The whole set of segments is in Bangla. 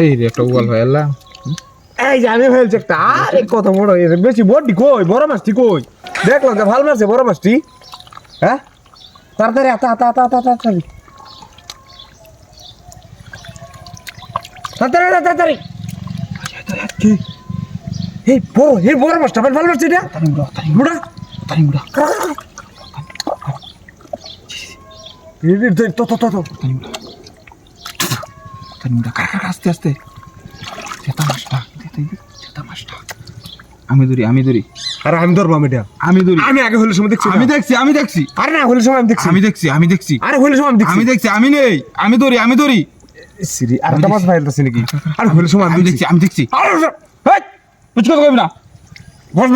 এই রে একটা উয়াল হয়ে এলাম। এই যে আমি ফেলছি একটা, আরে কত বড় হয়েছে, বেশি বডি কই, বড় মাছটি কই, দেখলাম যে ভালো মাছ বড় মাছটি। হ্যাঁ তাড়াতাড়ি তাড়াতাড়ি তাড়াতাড়ি কি এই বড় মাছটা ভালো মাছ এটা মুড়া আস্তে আস্তে আমি ধরি আরে আমি ধরবো আমি ধরি আমি আগে হলে সময় দেখছি আমি দেখছি আরে না হলে সময় আমি দেখছি আরে হলে সময় আমি দেখছি আমি নেই আমি ধরি সিরি আর একটা মাছ ফাইলতেছি নাকি আর হলে সময় আমি দেখছি আরে হেই কিছু কথা কইবি না বস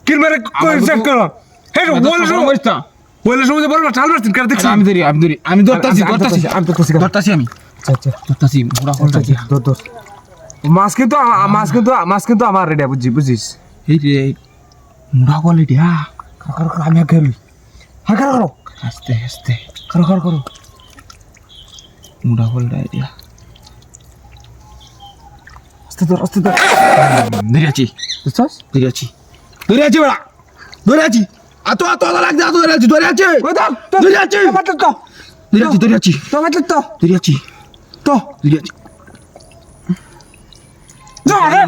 কিল মেরে কই চেক করো হেই বলে সময় বলে সময় বল না চাল মারছিস কার দেখছি আমি ধরতাছি আমি আচ্ছা ধরতাছি পুরা করতাছি দর মাছ কিন্তু আমার রেডি বুঝিস এই রে মুড়া কোয়ালিটি করো আমি আগে গেলি হ্যাঁ করো আস্তে করো মুড়া কোয়ালিটি আইডিয়া আস্তে ধর ধরেছি বুঝছস ধরেছি বড়া ধরেছি আতো লাগছে ধরেছি ওই ধর ধরেছি মাত্র তো ধরেছি তো ধরেছি যা রে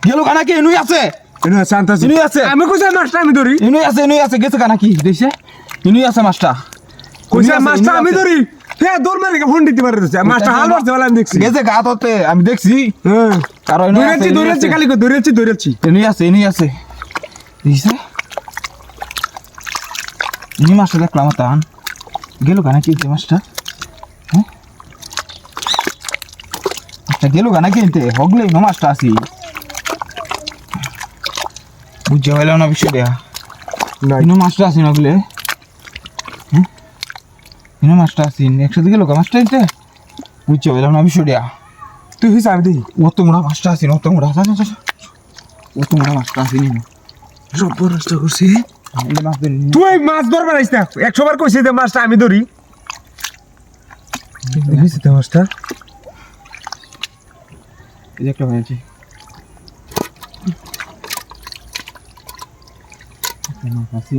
গেল কানা কি এনুই আছে ইনুই আছে আমি কইছি মাছটা আমি ধরি ইনুই আছে গেছে কানা কি দেশে ইনুই আছে মাছটা কইছি মাছটা আমি ধরি হ্যাঁ দৌড় মারি ফোন দিতে পারে মাছটা হাল মারতে বলে আমি দেখছি গেছে গা তোতে আমি দেখছি হ্যাঁ কারণ ধরেছি খালি ধরেছি ইনুই আছে দিছে ইনি মাছটা দেখলাম তান গেল কানা কি মাছটা হ্যাঁ আচ্ছা গেল কানা কিনতে হগলে নো মাছটা আসি বুঝে হইল না বিষয় দেয়া ইনো মাছটা আসি নগলে হ্যাঁ ইনো মাছটা আসি একসাথে গেল মাছটা নিতে বুঝে হইল না বিষয় দেয়া তুই হিসাব দি অত মোড়া মাছটা আসি অত মোড়া অত মোড়া মাছটা আসি নি রব্বর নষ্ট করছি মাছ ধরি তুই মাছ ধরবার আইস না 100 বার কইছি যে মাছটা আমি ধরি বুঝছিস তো মাছটা এই একটা হয়েছে মাছ আসি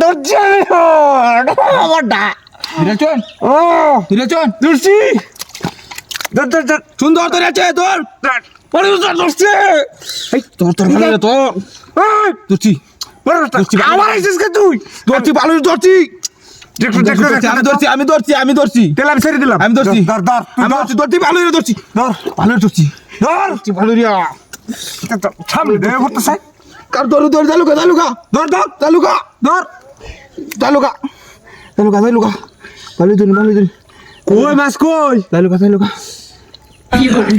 ধরছি আমারটা হিরাচন ধরছি ধর সুন্দর ধরে আছে তোর ধরছি তোর ভালো তো ধরছি আমার আইসিস কে তুই ধরছি ভালো ধরছি আমি ধরছি তেল আমি ছেড়ে দিলাম আমি ধরছি ধর ধরছি ভালো ধরছি ভালো ধরছি ভালো রিয়া সামনে দে ভর্তা সাই কার ধর দালুকা ভালো ধরি কই মাছ কই দালুকা কি করে